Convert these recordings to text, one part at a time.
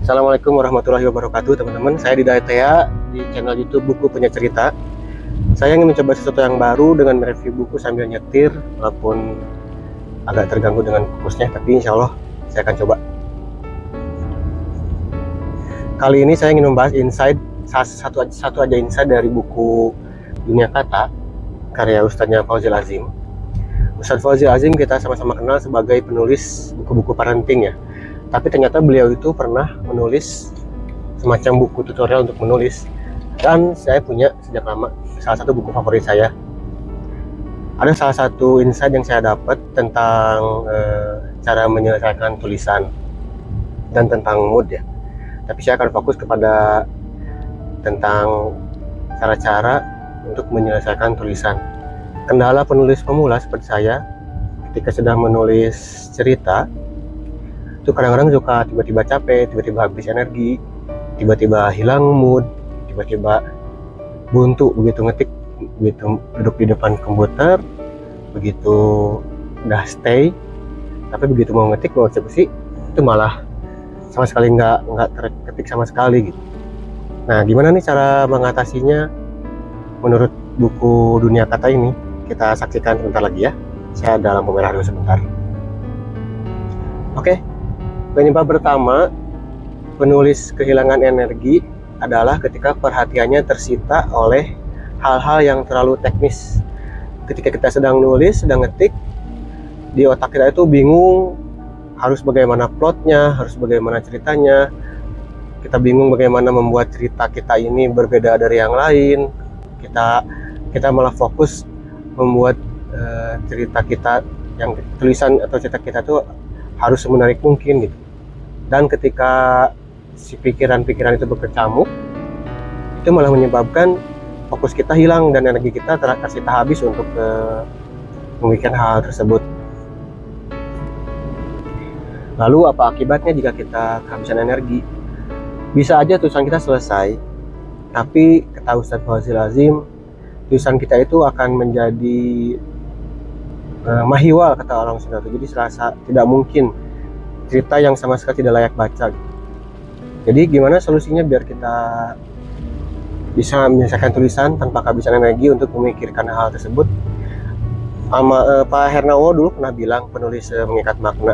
Assalamualaikum warahmatullahi wabarakatuh teman-teman. Saya Dida Etea di channel YouTube Buku Punya Cerita. Saya ingin mencoba sesuatu yang baru dengan mereview buku sambil nyetir, walaupun agak terganggu dengan fokusnya, tapi insya Allah saya akan coba. Kali ini saya ingin membahas satu aja insight dari buku Dunia Kata karya Ustadznya Fauzil Azim. Ustadz Fauzil Azim kita sama-sama kenal sebagai penulis buku-buku parenting ya. Tapi ternyata beliau itu pernah menulis semacam buku tutorial untuk menulis. Dan saya punya sejak lama salah satu buku favorit saya. Ada salah satu insight yang saya dapat tentang cara menyelesaikan tulisan dan tentang mood ya. Tapi saya akan fokus kepada tentang cara-cara untuk menyelesaikan tulisan. Kendala penulis pemula seperti saya ketika sedang menulis cerita itu kadang-kadang suka tiba-tiba capek, tiba-tiba habis energi, tiba-tiba hilang mood, tiba-tiba buntu begitu ngetik, begitu duduk di depan komputer, begitu udah stay, tapi begitu mau ngetik, mau eksekusi itu malah sama sekali nggak terketik sama sekali gitu. Nah, gimana nih cara mengatasinya menurut buku Dunia Kata ini? Kita saksikan sebentar lagi ya. Saya dalam pemerah dulu sebentar. Oke. Penyebab pertama penulis kehilangan energi adalah ketika perhatiannya tersita oleh hal-hal yang terlalu teknis. Ketika kita sedang nulis, sedang ngetik, di otak kita itu bingung harus bagaimana plotnya, harus bagaimana ceritanya. Kita bingung bagaimana membuat cerita kita ini berbeda dari yang lain. Kita malah fokus membuat cerita kita, yang tulisan atau cerita kita tuh harus semenarik mungkin gitu. Dan ketika si pikiran-pikiran itu berkecamuk, itu malah menyebabkan fokus kita hilang dan energi kita terkasih habis untuk memikirkan hal tersebut. Lalu apa akibatnya jika kita kehabisan energi? Bisa aja tulisan kita selesai, tapi kata Ustadz Fauzil Azim, tulisan kita itu akan menjadi mahiwal, kata orang Sunda itu. Jadi serasa tidak mungkin, cerita yang sama sekali tidak layak baca gitu. Jadi gimana solusinya biar kita bisa menyelesaikan tulisan tanpa kehabisan energi untuk memikirkan hal tersebut? Pak Hernawo dulu pernah bilang penulis mengikat makna.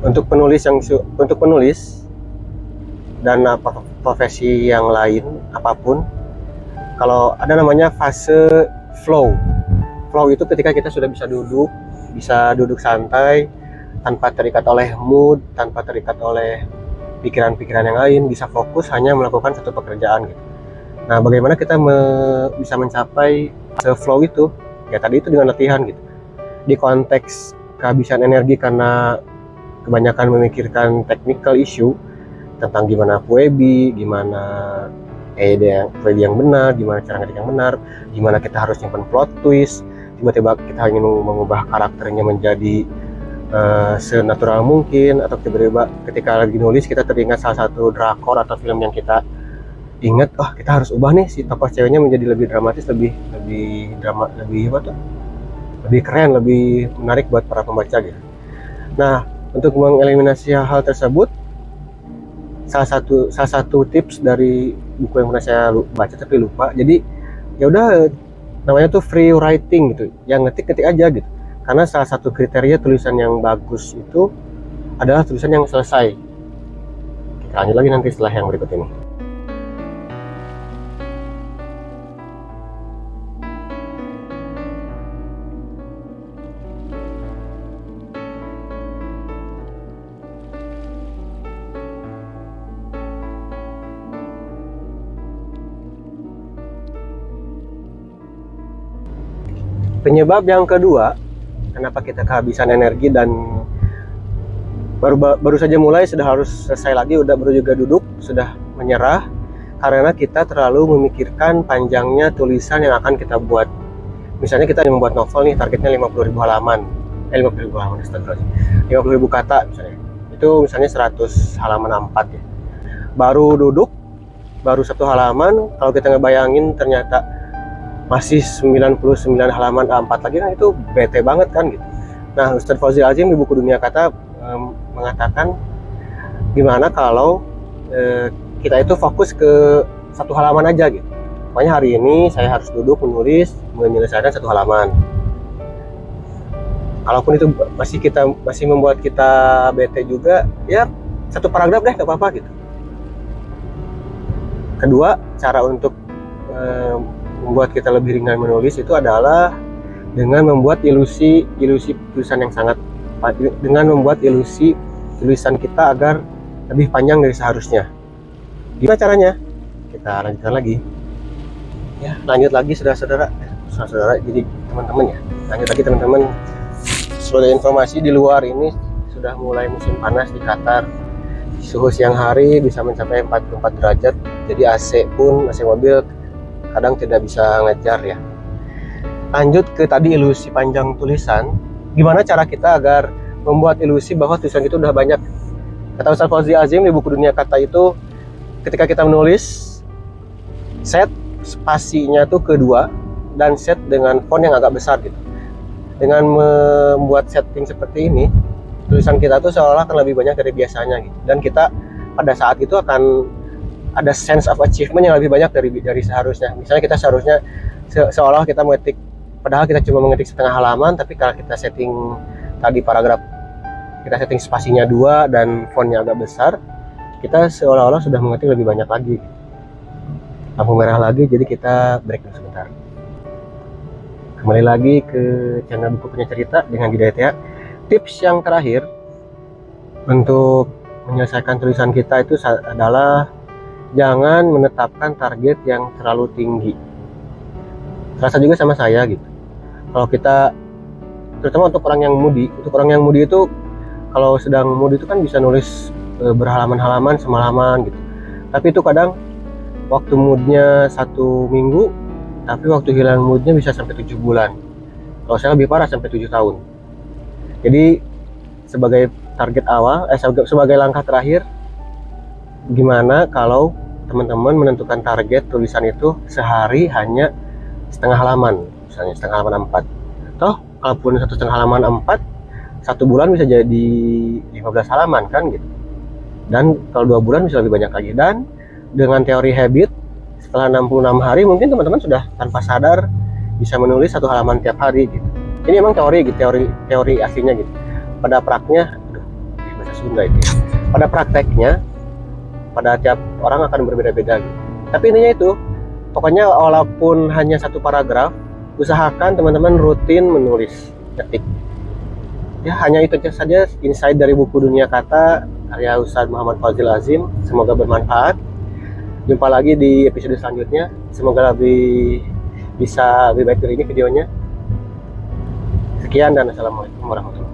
Untuk penulis dan profesi yang lain apapun, kalau ada namanya fase flow. Flow itu ketika kita sudah bisa duduk santai, tanpa terikat oleh mood, tanpa terikat oleh pikiran-pikiran yang lain, bisa fokus hanya melakukan satu pekerjaan gitu. Nah, bagaimana kita bisa mencapai flow itu? Ya tadi itu dengan latihan gitu. Di konteks kehabisan energi karena kebanyakan memikirkan technical issue tentang gimana FWB, gimana FWB yang benar, gimana cara ngetik yang benar, gimana kita harus nyimpen plot twist, tiba-tiba kita ingin mengubah karakternya menjadi senatural mungkin, atau tiba-tiba ketika lagi nulis kita teringat salah satu drakor atau film yang kita ingat, kita harus ubah nih si tokoh ceweknya menjadi lebih dramatis, lebih keren, lebih menarik buat para pembaca gitu. Nah, untuk mengeliminasi hal tersebut, salah satu tips dari buku yang pernah saya baca tapi lupa. Jadi ya udah, namanya tuh free writing gitu, yang ngetik aja gitu. Karena salah satu kriteria tulisan yang bagus itu adalah tulisan yang selesai. Kita lanjut lagi nanti setelah yang berikut ini. Penyebab yang kedua, kenapa kita kehabisan energi dan baru saja mulai sudah harus selesai lagi, baru juga duduk sudah menyerah, karena kita terlalu memikirkan panjangnya tulisan yang akan kita buat. Misalnya kita membuat novel nih, targetnya 50.000 halaman, 50.000 halaman, 50.000 kata misalnya. Itu misalnya 100 halaman A4 ya. Baru duduk, baru satu halaman, kalau kita ngebayangin ternyata masih 99 halaman A4 lagi, kan itu bete banget kan gitu. Nah, Ustadz Fauzil Azim di buku Dunia Kata mengatakan gimana kalau kita itu fokus ke satu halaman aja gitu. Pokoknya hari ini saya harus duduk menulis menyelesaikan satu halaman. Kalaupun itu masih membuat kita bete juga, ya satu paragraf deh, nggak apa-apa gitu. Kedua, cara untuk membuat kita lebih ringan menulis itu adalah dengan membuat ilusi tulisan yang sangat, dengan membuat ilusi tulisan kita agar lebih panjang dari seharusnya. Gimana caranya? Kita lanjutkan lagi. Ya, lanjut lagi saudara-saudara, jadi teman-teman ya. Lanjut lagi teman-teman. Sebagai informasi, di luar ini sudah mulai musim panas di Qatar. Suhu siang hari bisa mencapai 44 derajat. Jadi AC mobil kadang tidak bisa ngejar ya. Lanjut ke tadi ilusi panjang tulisan. Gimana cara kita agar membuat ilusi bahwa tulisan itu udah banyak? Kata Ustaz Fauzi Azim di buku Dunia Kata itu, ketika kita menulis, set spasinya tuh kedua dan set dengan font yang agak besar gitu. Dengan membuat setting seperti ini, tulisan kita tuh seolah akan lebih banyak dari biasanya gitu. Dan kita pada saat itu akan ada sense of achievement yang lebih banyak dari seharusnya. Misalnya kita seharusnya seolah kita mengetik, padahal kita cuma mengetik setengah halaman, tapi kalau kita setting tadi paragraf, kita setting spasinya 2 dan fontnya agak besar, kita seolah-olah sudah mengetik lebih banyak lagi. Lampu merah lagi, jadi kita break dulu sebentar. Kembali lagi ke channel Buku Punya Cerita dengan Hidayat ya. Tips yang terakhir untuk menyelesaikan tulisan kita itu adalah jangan menetapkan target yang terlalu tinggi. Terasa juga sama saya gitu. Kalau kita, terutama untuk orang yang mudi itu kalau sedang mood itu kan bisa nulis berhalaman-halaman semalaman gitu. Tapi itu kadang waktu moodnya 1 minggu, tapi waktu hilang moodnya bisa sampai 7 bulan. Kalau saya lebih parah sampai 7 tahun. Jadi sebagai target awal, sebagai langkah terakhir, gimana kalau teman-teman menentukan target tulisan itu sehari hanya setengah halaman, misalnya setengah halaman 4. Toh kalaupun setengah halaman 4, 1 bulan bisa jadi 15 halaman kan gitu. Dan kalau 2 bulan bisa lebih banyak lagi. Dan dengan teori habit, setelah 66 hari mungkin teman-teman sudah tanpa sadar bisa menulis 1 halaman tiap hari gitu. Ini emang teori gitu, teori aslinya gitu. Pada prakteknya, bahasa Sunda itu. Pada prakteknya, pada tiap orang akan berbeda-beda gitu. Tapi intinya itu, pokoknya walaupun hanya 1 paragraf, usahakan teman-teman rutin menulis, ketik. Ya, hanya itu saja insight dari buku Dunia Kata karya Ustadz Muhammad Fauzi Azim. Semoga bermanfaat. Jumpa lagi di episode selanjutnya. Semoga bisa lebih baik dari ini videonya. Sekian dan assalamualaikum warahmatullahi wabarakatuh.